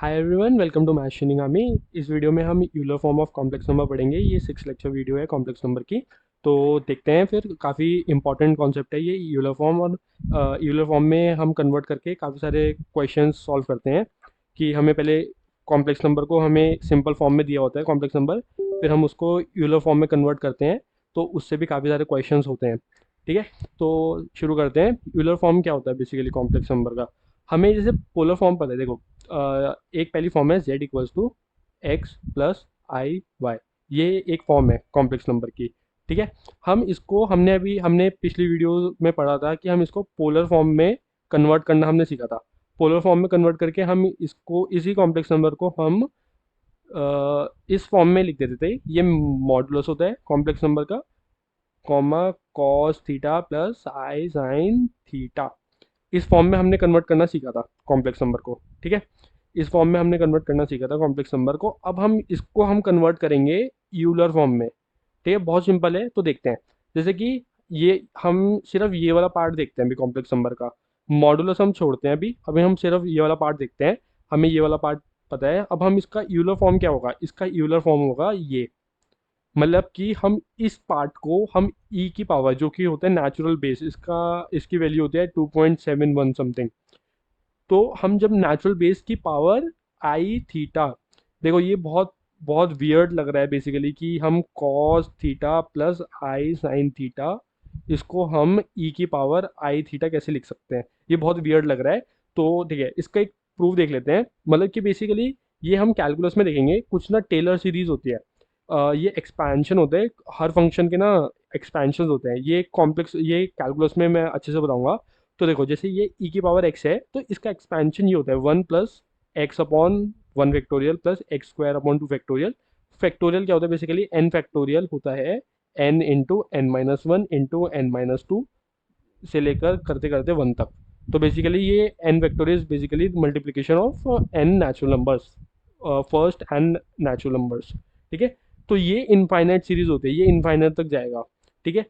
Hi everyone, welcome to math Shinigami. इस video में हम Euler form of complex number पढ़ेंगे। ये 6 लेक्चर वीडियो है कॉम्प्लेक्स नंबर की। तो देखते हैं फिर। काफ़ी इंपॉर्टेंट कॉन्सेप्ट है ये यूलर फॉर्म। और यूलर फॉर्म में हम कन्वर्ट करके काफ़ी सारे क्वेश्चंस सॉल्व करते हैं। कि हमें पहले कॉम्प्लेक्स नंबर को हमें सिंपल फॉर्म में दिया होता है कॉम्प्लेक्स नंबर, फिर हम उसको यूलर फॉर्म में कन्वर्ट करते हैं। तो उससे भी काफ़ी सारे क्वेश्चंस होते हैं। ठीक है, तो शुरू करते हैं। यूलर फॉर्म क्या होता है बेसिकली कॉम्प्लेक्स नंबर का। हमें जैसे पोलर फॉर्म पता है, देखो। एक पहली फॉर्म है z equals to x plus i y. ये एक फॉर्म है कॉम्प्लेक्स नंबर की। ठीक है, हम इसको हमने पिछली वीडियो में पढ़ा था कि हम इसको पोलर फॉर्म में कन्वर्ट करना हमने सीखा था। पोलर फॉर्म में कन्वर्ट करके हम इसको इसी कॉम्प्लेक्स नंबर को हम इस फॉर्म में लिख देते थे। ये मॉडुलस होता है कॉम्प्लेक्स नंबर का, कॉमा कॉस थीटा प्लस आई साइन थीटा। इस फॉर्म में हमने कन्वर्ट करना सीखा था कॉम्प्लेक्स नंबर को। ठीक है, इस फॉर्म में हमने कन्वर्ट करना सीखा था कॉम्प्लेक्स नंबर को। अब हम इसको हम कन्वर्ट करेंगे यूलर फॉर्म में। ठीक है, बहुत सिंपल है। तो देखते हैं। जैसे कि ये हम सिर्फ ये वाला पार्ट देखते हैं अभी कॉम्प्लेक्स नंबर का। मॉडुलस हम छोड़ते हैं अभी अभी हम सिर्फ ये वाला पार्ट देखते हैं। हमें ये वाला पार्ट पता है। अब हम इसका यूलर फॉर्म क्या होगा, इसका यूलर फॉर्म होगा ये। मतलब कि हम इस पार्ट को हम ई की पावर, जो कि होता है नेचुरल बेस, इसकी वैल्यू होती है 2.71 समथिंग। तो हम जब नेचुरल बेस की पावर आई थीटा, देखो ये बहुत बहुत वियर्ड लग रहा है बेसिकली कि हम कॉस थीटा प्लस आई साइन थीटा, इसको हम ई की पावर आई थीटा कैसे लिख सकते हैं। ये बहुत वियर्ड लग रहा है। तो ठीक है, इसका एक प्रूफ देख लेते हैं। मतलब कि बेसिकली ये हम कैलकुलस में देखेंगे, कुछ ना टेलर सीरीज होती है। ये एक्सपेंशन होते हैं हर फंक्शन के ना। एक्सपेंशन होते हैं ये कॉम्प्लेक्स, ये कैलकुलस में मैं अच्छे से बताऊंगा। तो देखो, जैसे ये ई की पावर एक्स है तो इसका एक्सपेंशन ये होता है 1 plus x upon 1 factorial plus x square upon 2 factorial. Factorial क्या होता है बेसिकली, एन फैक्टोरियल होता है। N into n minus one into n minus two से लेकर करते करते वन तक। तो बेसिकली ये n vector is basically multiplication of n natural numbers, first n natural numbers. ठीक है, तो ये इनफाइनाइट सीरीज होते हैं, ये इनफाइनाइट तक जाएगा। ठीक है,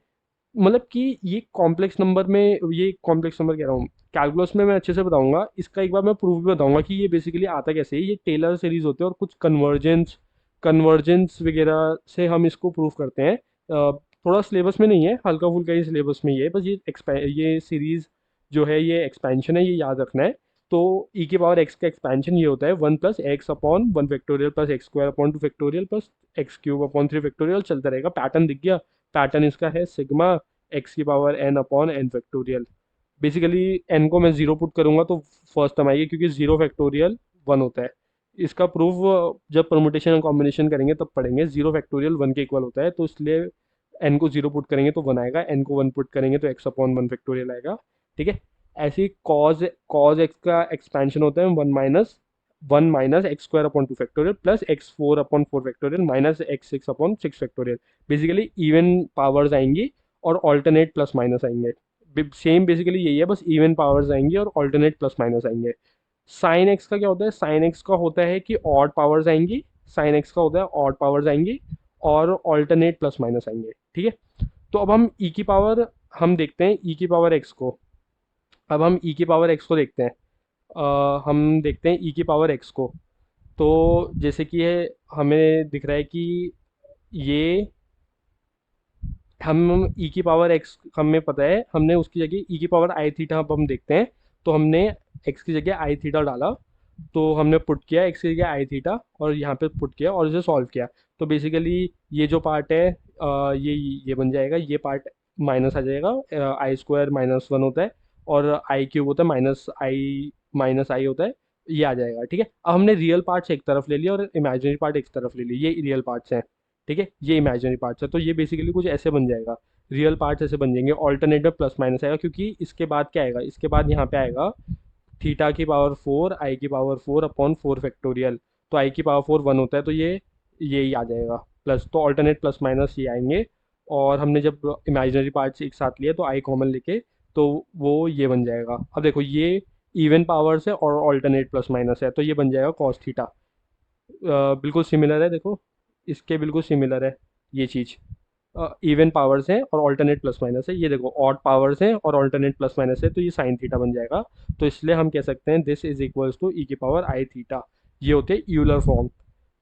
मतलब कि ये कॉम्प्लेक्स नंबर में, ये कॉम्प्लेक्स नंबर कह रहा हूँ, कैलकुलस में मैं अच्छे से बताऊंगा। इसका एक बार मैं प्रूफ भी बताऊंगा कि ये बेसिकली आता कैसे है। ये टेलर सीरीज होते हैं और कुछ कन्वर्जेंस कन्वर्जेंस वगैरह से हम इसको प्रूफ करते हैं। थोड़ा सिलेबस में नहीं है, हल्का फुल्का ही सिलेबस में ही है। बस ये सीरीज जो है ये एक्सपेंशन है, ये याद रखना है। तो ई के पावर एक्स का एक्सपेंशन ये होता है 1 plus x upon 1 factorial plus x square upon 2 factorial plus x cube upon 3 factorial, चलता रहेगा। पैटर्न दिख गया। पैटर्न इसका है सिग्मा एक्स की power n upon n factorial. Basically n को मैं जीरो पुट करूंगा तो फर्स्ट टर्म आएगी, क्योंकि जीरो फैक्टोरियल वन होता है। इसका प्रूफ जब परमुटेशन और कॉम्बिनेशन करेंगे तब पढ़ेंगे। जीरो फैक्टोरियल वन के इक्वल होता है, तो इसलिए एन को जीरो पुट करेंगे तो वन आएगा, एन को वन पुट करेंगे तो एक्स अपॉन 1 फैक्टोरियल आएगा। ठीक है, ऐसे ही कॉज कॉज एक्स का एक्सपेंशन होता है one minus x square upon 2 factorial plus x 4 upon 4 factorial minus x 6 upon 6 factorial. Basically even powers आएंगी और ऑल्टरनेट प्लस माइनस आएंगे। सेम बेसिकली यही है, बस इवन पावर्स आएंगी और ऑल्टरनेट प्लस माइनस आएंगे। साइन एक्स का क्या होता है, साइन एक्स का होता है कि ऑड पावर्स आएंगी। साइन एक्स का होता है ऑड पावर्स आएंगी और ऑल्टरनेट प्लस माइनस आएंगे। ठीक है, तो अब हम ई की पावर, हम देखते हैं ई की पावर एक्स को। अब हम ई की पावर एक्स को देखते हैं। हम देखते हैं ई की पावर एक्स को। तो जैसे कि ये हमें दिख रहा है कि ये हम ई की पावर एक्स हमें पता है, हमने उसकी जगह ई की पावर आई थीटा अब हम देखते हैं। तो हमने एक्स की जगह आई थीटा डाला। तो हमने पुट किया एक्स की जगह आई थीटा और यहाँ पे पुट किया और इसे सॉल्व किया। तो बेसिकली ये जो पार्ट है, ये बन जाएगा। ये पार्ट माइनस आ जाएगा। आई स्क्वायर माइनस वन होता है और आई क्यूब होता है माइनस आई होता है। ये आ जाएगा। ठीक है, अब हमने रियल पार्ट्स एक तरफ ले लिया और इमेजिनरी पार्ट एक तरफ ले लिया। ये रियल पार्ट्स हैं। ठीक है, ये इमेजिनरी पार्ट्स है। तो ये बेसिकली कुछ ऐसे बन जाएगा। रियल पार्ट्स ऐसे बन जाएंगे, ऑल्टरनेट में प्लस माइनस आएगा, क्योंकि इसके बाद क्या आएगा, इसके बाद यहाँ पे आएगा थीटा की पावर फोर आई की पावर फोर अपॉन 4 फैक्टोरियल। तो आई की पावर फोर वन होता है, तो ये ही आ जाएगा प्लस। तो ऑल्टरनेट प्लस माइनस ये आएंगे। और हमने जब इमेजिनरी पार्ट्स एक साथ लिए तो आई कॉमन लेके, तो वो ये बन जाएगा। अब देखो, ये इवन पावर्स है और ऑल्टरनेट प्लस माइनस है, तो ये बन जाएगा कॉस थीटा। बिल्कुल सिमिलर है, देखो इसके बिल्कुल सिमिलर है ये चीज़। इवन पावर्स हैं और ऑल्टरनेट प्लस माइनस है। ये देखो, ऑड पावर्स हैं और ऑल्टरनेट प्लस माइनस है, तो ये साइन थीटा बन जाएगा। तो इसलिए हम कह सकते हैं दिस इज इक्वल्स टू ई की पावर आई थीटा। ये होते हैं यूलर फॉर्म।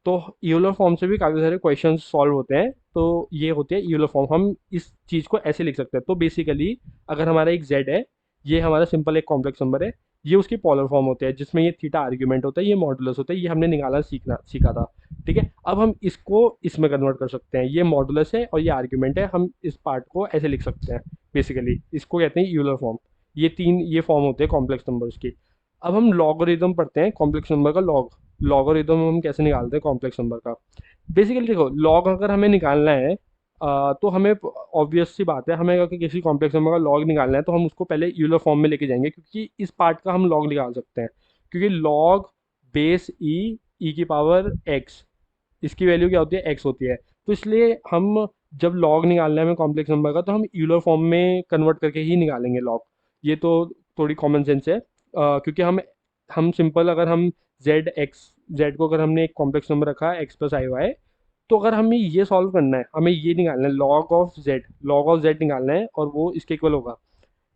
तो यूलर फॉर्म से भी काफ़ी सारे क्वेश्चन सॉल्व होते हैं। तो ये होते हैं यूलर फॉर्म। हम इस चीज़ को ऐसे लिख सकते हैं। तो बेसिकली अगर हमारा एक जेड है, ये हमारा सिंपल एक कॉम्प्लेक्स नंबर है, ये उसकी पॉलर फॉर्म होते हैं जिसमें ये थीटा आर्ग्यूमेंट होता है, ये मॉडुलस होता है, ये हमने निकालना सीखा था। ठीक है, अब हम इसको इसमें कन्वर्ट कर सकते हैं। ये मॉडुलस है और ये आर्ग्यूमेंट है, हम इस पार्ट को ऐसे लिख सकते हैं। बेसिकली इसको कहते हैं यूलर फॉर्म। ये फॉर्म होते हैं कॉम्प्लेक्स नंबर्स की। अब हम लॉगरिदम पढ़ते हैं कॉम्प्लेक्स नंबर का। लॉगरिदम हम कैसे निकालते हैं कॉम्प्लेक्स नंबर का। बेसिकली देखो, लॉग अगर हमें निकालना है तो हमें ऑब्वियस सी बात है, हमें अगर किसी कॉम्प्लेक्स नंबर का लॉग निकालना है तो हम उसको पहले यूलर फॉर्म में लेके जाएंगे, क्योंकि इस पार्ट का हम लॉग निकाल सकते हैं। क्योंकि लॉग बेस ई की पावर एक्स, इसकी वैल्यू क्या होती है, एक्स होती है। तो इसलिए हम जब लॉग निकालना है हमें कॉम्प्लेक्स नंबर का, तो हम यूलर फॉर्म में कन्वर्ट करके ही निकालेंगे लॉग। ये तो थोड़ी कॉमन सेंस है। क्योंकि हम सिंपल, अगर हम जेड को अगर हमने एक कॉम्प्लेक्स नंबर रखा है एक्स प्लस आई वाई, तो अगर हमें ये सॉल्व करना है, हमें ये निकालना है लॉग ऑफ जेड निकालना है, और वो इसके इक्वल होगा।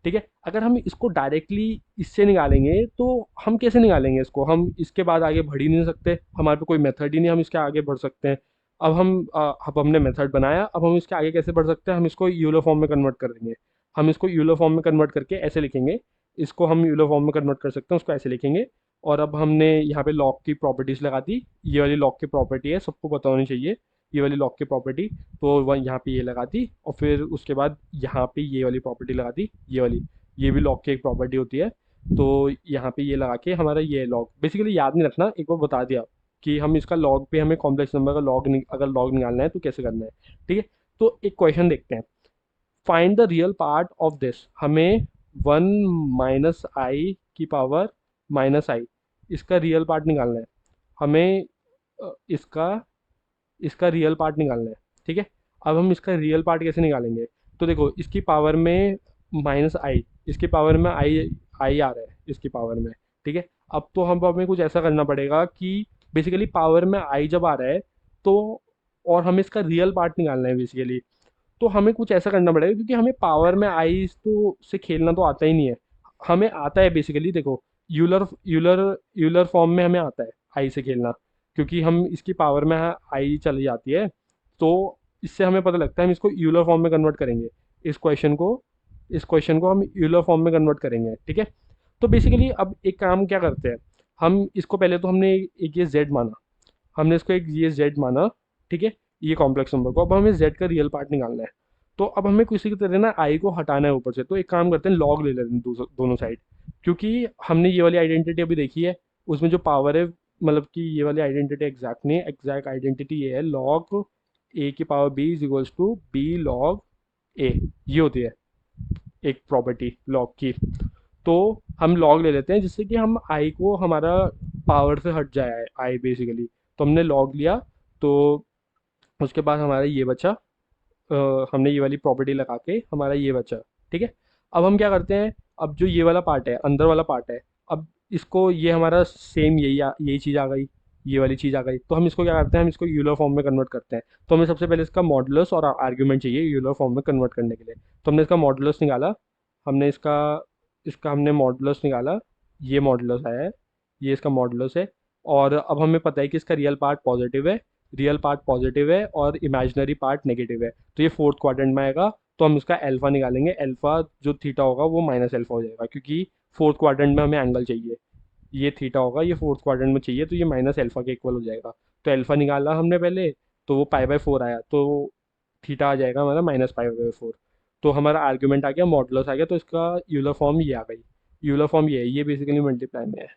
ठीक है, अगर हम इसको डायरेक्टली इससे निकालेंगे तो हम कैसे निकालेंगे इसको, हम इसके बाद आगे बढ़ ही नहीं सकते, हमारे पे कोई मेथड ही नहीं हम इसके आगे बढ़ सकते हैं। अब हमने मेथड बनाया, अब हम इसके आगे कैसे बढ़ सकते हैं, हम इसको यूलर फॉर्म में कन्वर्ट कर देंगे। हम इसको यूलर फॉर्म में कन्वर्ट करके ऐसे लिखेंगे, इसको हम यूलर फॉर्म में कन्वर्ट कर सकते हैं, उसको ऐसे लिखेंगे। और अब हमने यहाँ पे लॉग की प्रॉपर्टीज़ लगा दी। ये वाली लॉग की प्रॉपर्टी है, सबको पता होनी चाहिए, ये वाली लॉग की प्रॉपर्टी। तो वह यहाँ पे ये लगा दी, और फिर उसके बाद यहाँ पे ये वाली प्रॉपर्टी लगा दी, ये वाली। ये भी लॉग की एक प्रॉपर्टी होती है। तो यहाँ पे ये लगा के हमारा ये लॉग, बेसिकली याद नहीं रखना, एक बार बता दिया कि हम इसका लॉग पे, हमें कॉम्प्लेक्स नंबर का अगर लॉग निकालना है तो कैसे करना है। ठीक है, तो एक क्वेश्चन देखते हैं। Find the real part of this. हमें 1 - i की पावर -i, इसका रियल पार्ट निकालना है। हमें इसका इसका रियल पार्ट निकालना है। ठीक है, अब हम इसका रियल पार्ट कैसे निकालेंगे। तो देखो, इसकी पावर में -i, इसकी पावर में आई आ रहा है इसकी पावर में। ठीक है, अब तो हम हमें कुछ ऐसा करना पड़ेगा कि बेसिकली पावर में आई जब आ रहा है तो, और हमें इसका रियल पार्ट निकालना है बेसिकली, तो हमें कुछ ऐसा करना पड़ेगा, क्योंकि हमें पावर में आई तो से खेलना तो आता ही नहीं है। हमें आता है बेसिकली, देखो, यूलर यूलर यूलर फॉर्म में हमें आता है आई से खेलना, क्योंकि हम इसकी पावर में आई चली जाती है। तो इससे हमें पता लगता है, हम इसको यूलर फॉर्म में कन्वर्ट करेंगे। इस क्वेश्चन को इस क्वेश्चन को हम यूलर फॉर्म में कन्वर्ट करेंगे। ठीक है, तो बेसिकली अब एक काम क्या करते हैं, हम इसको पहले तो हमने एक ये जेड माना, हमने इसको एक ये जेड माना। ठीक है, ये कॉम्प्लेक्स नंबर को, अब हमें जेड का रियल पार्ट निकालना है। तो अब हमें किसी की तरह ना आई को हटाना है ऊपर से, तो एक काम करते हैं, लॉग ले लेते हैं दोनों साइड। क्योंकि हमने ये वाली आइडेंटिटी अभी देखी है, उसमें जो पावर है, मतलब कि ये वाली आइडेंटिटी एग्जैक्ट नहीं है, एग्जैक्ट आइडेंटिटी ये है, लॉग ए की power B is equals to B log A. ये होती है एक प्रॉपर्टी लॉग की। तो हम लॉग ले लेते हैं, जिससे कि हम आई को, हमारा पावर से हट जाए आई बेसिकली। तो हमने लॉग लिया, तो उसके बाद हमारा ये बचा, हमने ये वाली प्रॉपर्टी लगा के हमारा ये बचा। ठीक है, अब हम क्या करते हैं, अब जो ये वाला पार्ट है, अंदर वाला पार्ट है, अब इसको, ये हमारा सेम यही चीज़ आ गई, ये वाली चीज़ आ गई। तो हम इसको क्या करते हैं, हम इसको यूलर फॉर्म में कन्वर्ट करते हैं। तो हमें सबसे पहले इसका मॉडुलस और आर्ग्यूमेंट चाहिए यूलर फॉर्म में कन्वर्ट करने के लिए। तो हमने इसका मॉडुलस निकाला, हमने इसका इसका हमने मॉडुलस निकाला, ये मॉडुलस आया है, ये इसका मॉडुलस है। और अब हमें पता है कि इसका रियल पार्ट पॉजिटिव है और इमेजिनरी पार्ट नेगेटिव है। तो ये फोर्थ क्वाड्रेंट में आएगा। तो हम इसका अल्फा निकालेंगे, अल्फा जो थीटा होगा वो माइनस अल्फा हो जाएगा, क्योंकि फोर्थ क्वाड्रेंट में हमें एंगल चाहिए, ये थीटा होगा, ये फोर्थ क्वाड्रेंट में चाहिए, तो ये माइनस अल्फा के इक्वल हो जाएगा। तो अल्फा निकाला हमने पहले, तो वो पाई/4 आया, तो थीटा आ जाएगा हमारा -पाई/4। तो हमारा आर्ग्यूमेंट आ गया, मॉडुलस आ गया, तो इसका यूलर फॉर्म ये आ गई। यूलर फॉर्म ये है, ये बेसिकली मल्टीप्लाई में है,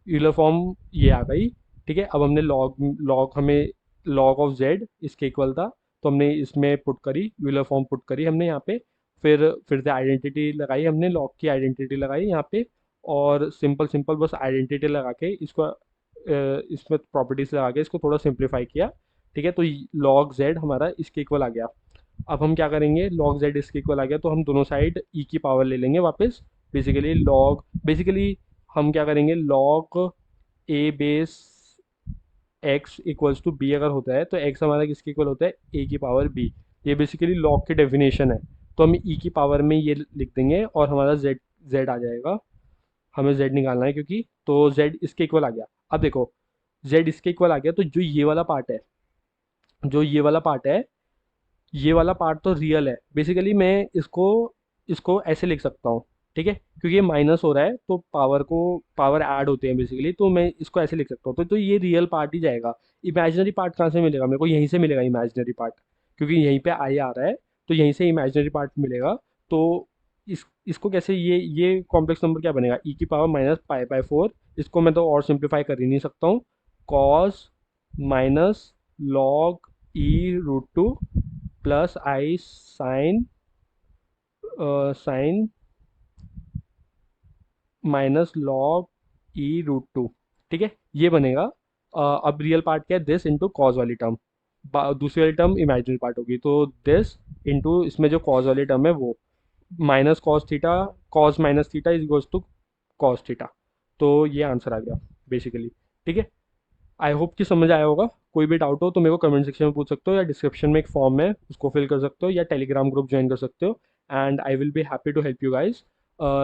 यूलर फॉर्म ये आ गई। ठीक है, अब हमने हमें लॉग ऑफ जेड इसके इक्वल था, तो हमने इसमें पुट करी, यूलर फॉर्म पुट करी हमने यहाँ पे। फिर से आइडेंटिटी लगाई हमने, लॉग की आइडेंटिटी लगाई यहाँ पे, और सिंपल सिंपल बस आइडेंटिटी लगा के इसको, इसमें प्रॉपर्टीज लगा के इसको थोड़ा सिंप्लीफाई किया। ठीक है, तो लॉग जेड हमारा इसके इक्वल आ गया। अब हम क्या करेंगे, लॉग जेड इसके इक्वल आ गया, तो हम दोनों साइड ई की पावर ले लेंगे वापस। बेसिकली हम क्या करेंगे, log a base x equals to b अगर होता है, तो एक्स हमारा किसके इक्वल होता है, ए की पावर बी। ये बेसिकली लॉग की डेफिनेशन है। तो हम ई की पावर में ये लिख देंगे, और हमारा जेड जेड आ जाएगा। हमें जेड निकालना है, क्योंकि तो जेड इसके इक्वल आ गया। अब देखो, जेड इसके इक्वल आ गया, तो जो ये वाला पार्ट है, जो ये वाला पार्ट है, ये वाला पार्ट तो रियल है। बेसिकली मैं इसको इसको ऐसे लिख सकता हूँ, ठीक है, क्योंकि ये माइनस हो रहा है तो पावर ऐड होते हैं बेसिकली, तो मैं इसको ऐसे लिख सकता हूँ। तो ये रियल पार्ट ही जाएगा। इमेजिनरी पार्ट कहाँ से मिलेगा मेरे को? यहीं से मिलेगा इमेजिनरी पार्ट, क्योंकि यहीं पे आई आ रहा है, तो यहीं से इमेजिनरी पार्ट मिलेगा। तो इसको कैसे, ये कॉम्प्लेक्स नंबर क्या बनेगा? ई की power minus pi by four. इसको मैं तो और सिंप्लीफाई कर ही नहीं सकता हूँ। कॉस माइनस लॉग ई रूट टू प्लस आई साइन माइनस लॉग ई रूट टू, ठीक है, ये बनेगा। अब रियल पार्ट क्या है? दिस इंटू कॉज वाली टर्म, दूसरी वाली टर्म इमेजिनरी पार्ट होगी, तो दिस इंटू इसमें जो कॉज वाली टर्म है वो minus cos theta, cos minus theta is equals to cos theta. तो ये आंसर आ गया बेसिकली, ठीक है। आई होप कि समझ आया होगा। कोई भी डाउट हो तो मेरे को कमेंट सेक्शन में पूछ सकते हो, या डिस्क्रिप्शन में एक फॉर्म है उसको फिल कर सकते हो, या टेलीग्राम ग्रुप ज्वाइन कर सकते हो, and I will be happy to help you guys.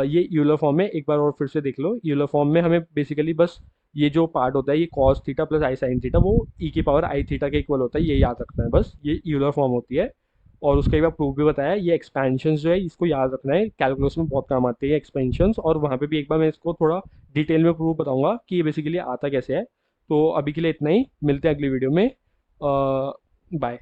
ये यूलर फॉर्म है, एक बार और फिर से देख लो। यूलर फॉर्म में हमें बेसिकली बस ये जो पार्ट होता है, ये कॉस थीटा प्लस आई साइन थीटा, वो ई की पावर आई थीटा के इक्वल होता है, ये याद रखना है बस। ये यूलर फॉर्म होती है। और उसका एक बार प्रूफ भी बताया, ये एक्सपेंशंस जो है इसको याद रखना है, कैलकुलस में बहुत काम आते हैं एक्सपेंशंस, और वहाँ पे भी एक बार मैं इसको थोड़ा डिटेल में प्रूफ बताऊंगा कि ये बेसिकली आता कैसे है। तो अभी के लिए इतना ही, मिलते हैं अगली वीडियो में। बाय।